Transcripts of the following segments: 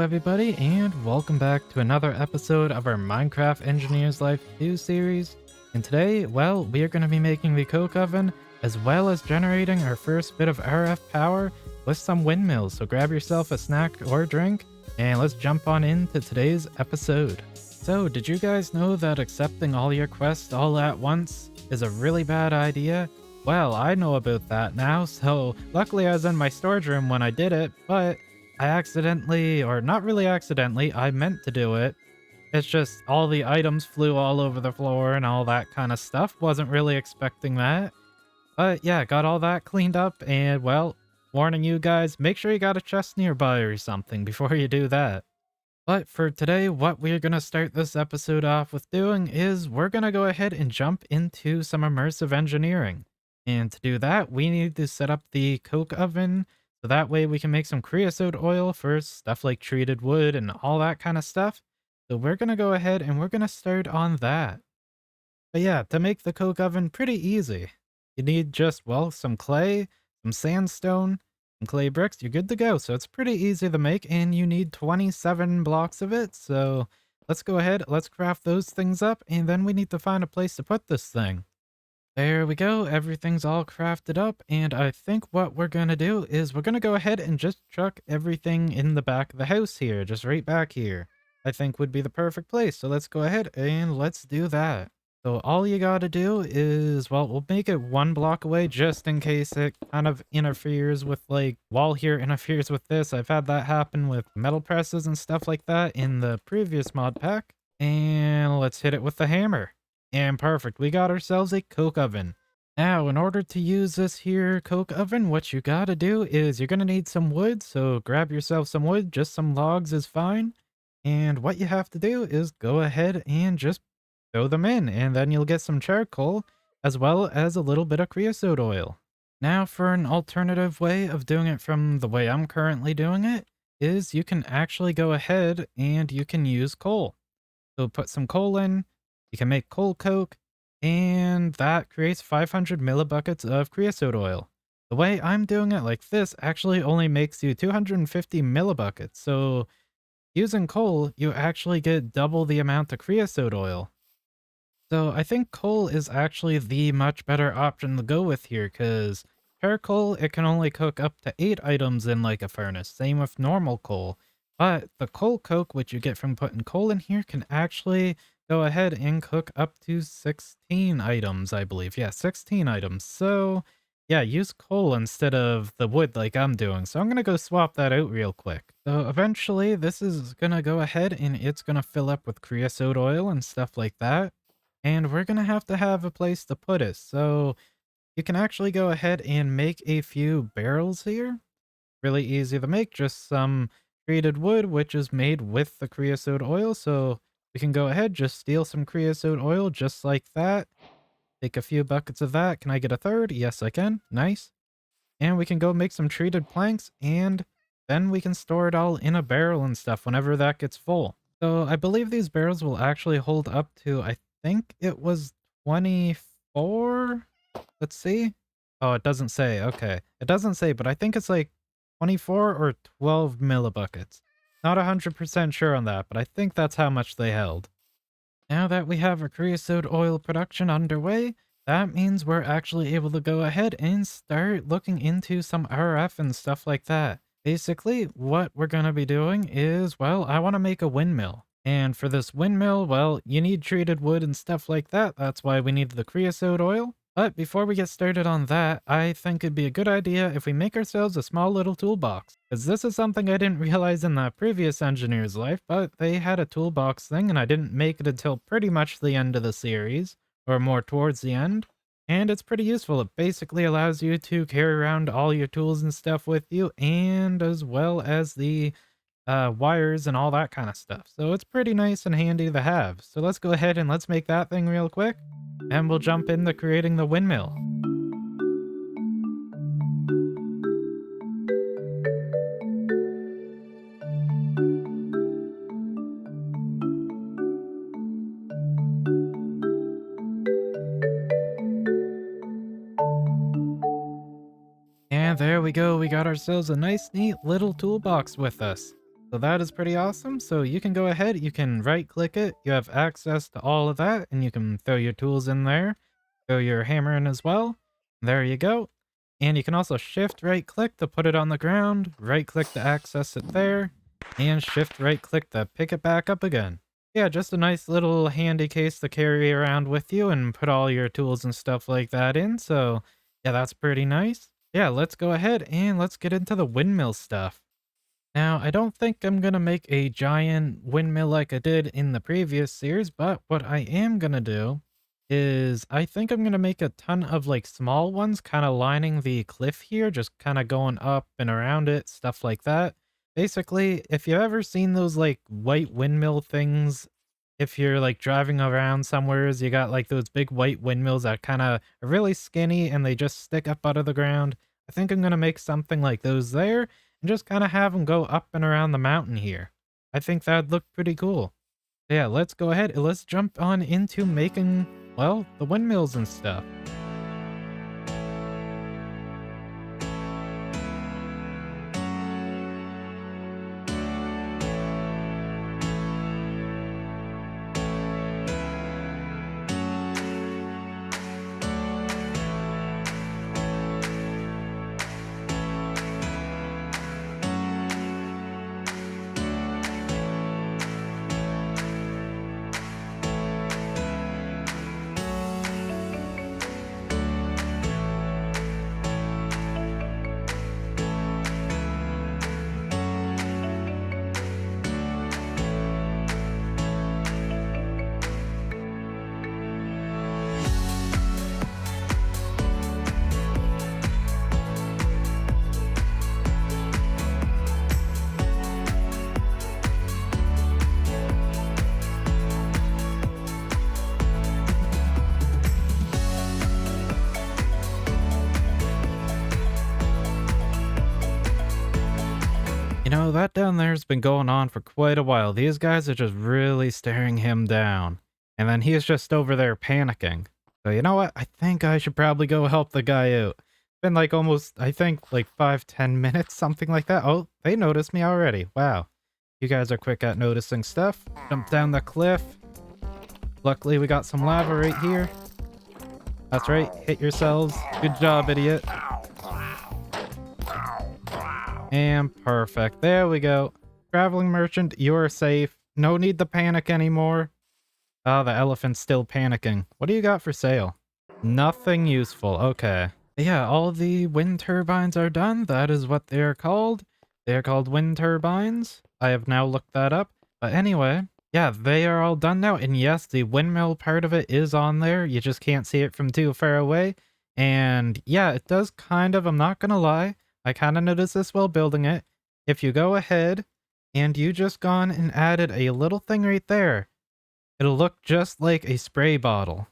everybody, and welcome back to another episode of our Minecraft Engineer's Life 2 series. And today, well, we are going to be making the coke oven, as well as generating our first bit of RF power with some windmills. So grab yourself a snack or drink, and let's jump on into today's episode. So, did you guys know that accepting all your quests all at once is a really bad idea? Well, I know about that now, so luckily I was in my storage room when I did it, but I accidentally, or not really accidentally, I meant to do it. It's just all the items flew all over the floor and all that kind of stuff. Wasn't really expecting that. But yeah, got all that cleaned up and well, warning you guys, make sure you got a chest nearby or something before you do that. But for today, what we're going to start this episode off with doing is we're going to go ahead and jump into some immersive engineering. And to do that, we need to set up the coke oven so that way we can make some creosote oil for stuff like treated wood and all that kind of stuff. So we're going to go ahead and we're going to start on that. But yeah, to make the coke oven pretty easy. You need just, well, some clay, some sandstone, and clay bricks. You're good to go. So it's pretty easy to make and you need 27 blocks of it. So let's go ahead, let's craft those things up and then we need to find a place to put this thing. There we go, everything's all crafted up, and I think what we're gonna do is we're gonna go ahead and just chuck everything in the back of the house here, just right back here. I think would be the perfect place, so let's go ahead and let's do that. So all you gotta do is, well, we'll make it 1 block away just in case it kind of interferes with, like, wall here interferes with this. I've had that happen with metal presses and stuff like that in the previous mod pack. And let's hit it with the hammer. And perfect, we got ourselves a coke oven. Now, in order to use this here coke oven, what you gotta do is you're gonna need some wood, so grab yourself some wood, just some logs is fine. And what you have to do is go ahead and just throw them in, and then you'll get some charcoal, as well as a little bit of creosote oil. Now, for an alternative way of doing it from the way I'm currently doing it, is you can actually go ahead and you can use coal. So put some coal in, you can make coal coke, and that creates 500 millibuckets of creosote oil. The way I'm doing it like this actually only makes you 250 millibuckets, so using coal, you actually get double the amount of creosote oil. So I think coal is actually the much better option to go with here, because charcoal, it can only cook up to 8 items in like a furnace, same with normal coal. But the coal coke, which you get from putting coal in here, can actually go ahead and cook up to 16 items, I believe. Yeah, 16 items. So yeah, use coal instead of the wood like I'm doing. So I'm going to go swap that out real quick. So eventually this is going to go ahead and it's going to fill up with creosote oil and stuff like that. And we're going to have a place to put it. So you can actually go ahead and make a few barrels here. Really easy to make, just some treated wood, which is made with the creosote oil. So we can go ahead, just steal some creosote oil just like that. Take a few buckets of that. Can I get a third? Yes, I can. Nice. And we can go make some treated planks and then we can store it all in a barrel and stuff whenever that gets full. So I believe these barrels will actually hold up to, I think it was 24. Let's see. Oh, it doesn't say. Okay. It doesn't say, but I think it's like 24 or 12 millibuckets. Not 100% sure on that, but I think that's how much they held. Now that we have our creosote oil production underway, that means we're actually able to go ahead and start looking into some RF and stuff like that. Basically, what we're going to be doing is, well, I want to make a windmill. And for this windmill, well, you need treated wood and stuff like that. That's why we need the creosote oil. But before we get started on that, I think it'd be a good idea if we make ourselves a small little toolbox. Because this is something I didn't realize in the previous engineer's life, but they had a toolbox thing and I didn't make it until pretty much the end of the series, or more towards the end. And it's pretty useful. It basically allows you to carry around all your tools and stuff with you, and as well as the wires and all that kind of stuff. So it's pretty nice and handy to have. So let's go ahead and let's make that thing real quick. And we'll jump into creating the windmill. And there we go, we got ourselves a nice neat little toolbox with us. So that is pretty awesome. So you can go ahead, you can right click it, you have access to all of that, and you can throw your tools in there, throw your hammer in as well. There you go. And you can also shift right click to put it on the ground, right click to access it there, and shift right click to pick it back up again. Yeah, just a nice little handy case to carry around with you and put all your tools and stuff like that in. So yeah, that's pretty nice. Yeah, let's go ahead and let's get into the windmill stuff. Now, I don't think I'm gonna make a giant windmill like I did in the previous series, but what I am gonna do is I think I'm gonna make a ton of like small ones kind of lining the cliff here, just kind of going up and around it, stuff like that. Basically, if you've ever seen those like white windmill things, if you're like driving around somewheres, you got like those big white windmills that kind of are really skinny and they just stick up out of the ground. I think I'm gonna make something like those there and just kind of have them go up and around the mountain here. I think that'd look pretty cool. Yeah, let's go ahead and let's jump on into making, well, the windmills and stuff. You know, that down there's been going on for quite a while. These guys are just really staring him down. And then he's just over there panicking. So you know what? I think I should probably go help the guy out. Been like almost, I think, like 5-10 minutes, something like that. Oh, they noticed me already. Wow. You guys are quick at noticing stuff. Jump down the cliff. Luckily, we got some lava right here. That's right. Hit yourselves. Good job, idiot. And perfect. There we go. Traveling merchant, you're safe. No need to panic anymore. Oh, the elephant's still panicking. What do you got for sale? Nothing useful. Okay. Yeah, all the wind turbines are done. That is what they are called. They are called wind turbines. I have now looked that up. But anyway, yeah, they are all done now. And yes, the windmill part of it is on there. You just can't see it from too far away. And yeah, it does kind of, I'm not gonna lie, I kind of noticed this while building it. If you go ahead and you just gone and added a little thing right there, it'll look just like a spray bottle.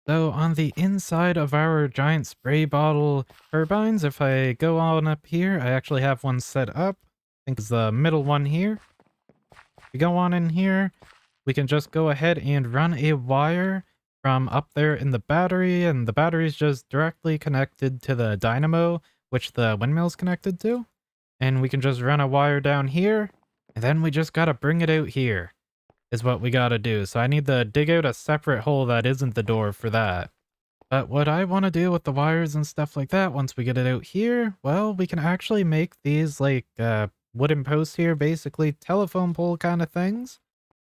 So on the inside of our giant spray bottle turbines, if I go on up here, I actually have one set up. I think it's the middle one here. If we go on in here, we can just go ahead and run a wire from up there in the battery, and the battery is just directly connected to the dynamo, which the windmill's connected to. And we can just run a wire down here, and then we just gotta bring it out here, is what we gotta do. So I need to dig out a separate hole that isn't the door for that. But what I want to do with the wires and stuff like that, once we get it out here, well, we can actually make these like wooden posts here, basically telephone pole kind of things.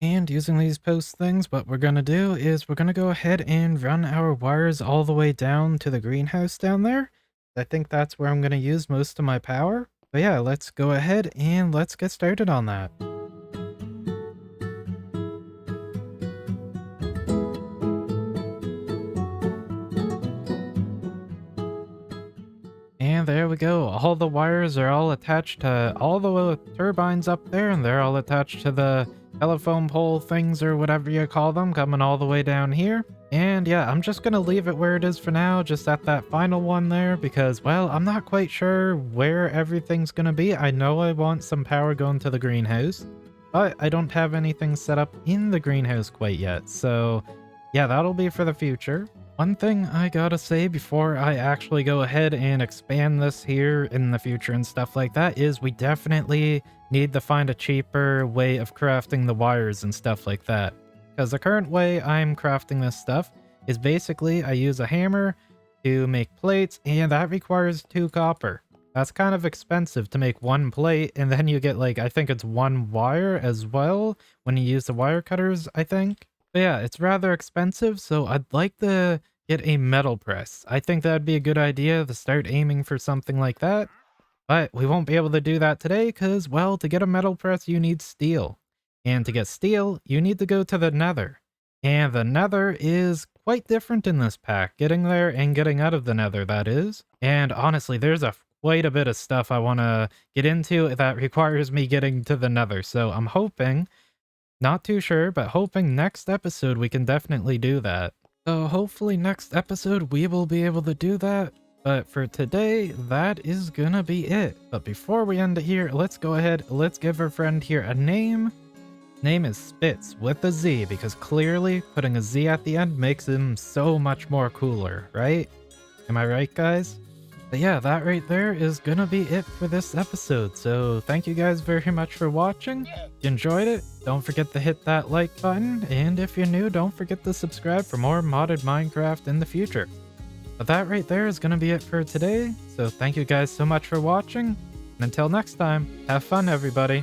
And using these post things, what we're going to do is we're going to go ahead and run our wires all the way down to the greenhouse down there. I think that's where I'm going to use most of my power. But yeah, let's go ahead and let's get started on that. And there we go. All the wires are all attached to all the turbines up there, and they're all attached to the telephone pole things or whatever you call them, coming all the way down here. And yeah, I'm just gonna leave it where it is for now, just at that final one there, because, well, I'm not quite sure where everything's gonna be. I know I want some power going to the greenhouse, but I don't have anything set up in the greenhouse quite yet. So yeah, that'll be for the future. One thing I gotta say before I actually go ahead and expand this here in the future and stuff like that is we definitely need to find a cheaper way of crafting the wires and stuff like that. Because the current way I'm crafting this stuff is basically I use a hammer to make plates, and that requires 2 copper. That's kind of expensive to make 1 plate, and then you get like, I think it's 1 wire as well when you use the wire cutters, I think. But yeah, it's rather expensive, so I'd like to get a metal press. I think that'd be a good idea to start aiming for something like that. But we won't be able to do that today because, well, to get a metal press, you need steel. And to get steel, you need to go to the nether. And the nether is quite different in this pack, getting there and getting out of the nether, that is. And honestly, there's quite a bit of stuff I want to get into that requires me getting to the nether. So I'm hoping, not too sure, but hoping next episode we can definitely do that. So hopefully next episode we will be able to do that. But for today, that is gonna be it. But before we end it here, let's go ahead, let's give our friend here a name. Name is Spitz with a Z, because clearly putting a Z at the end makes him so much more cooler, right? Am I right, guys? But yeah, that right there is gonna be it for this episode. So thank you guys very much for watching. If you enjoyed it, don't forget to hit that like button. And if you're new, don't forget to subscribe for more modded Minecraft in the future. But that right there is gonna be it for today. So thank you guys so much for watching. And until next time, have fun everybody.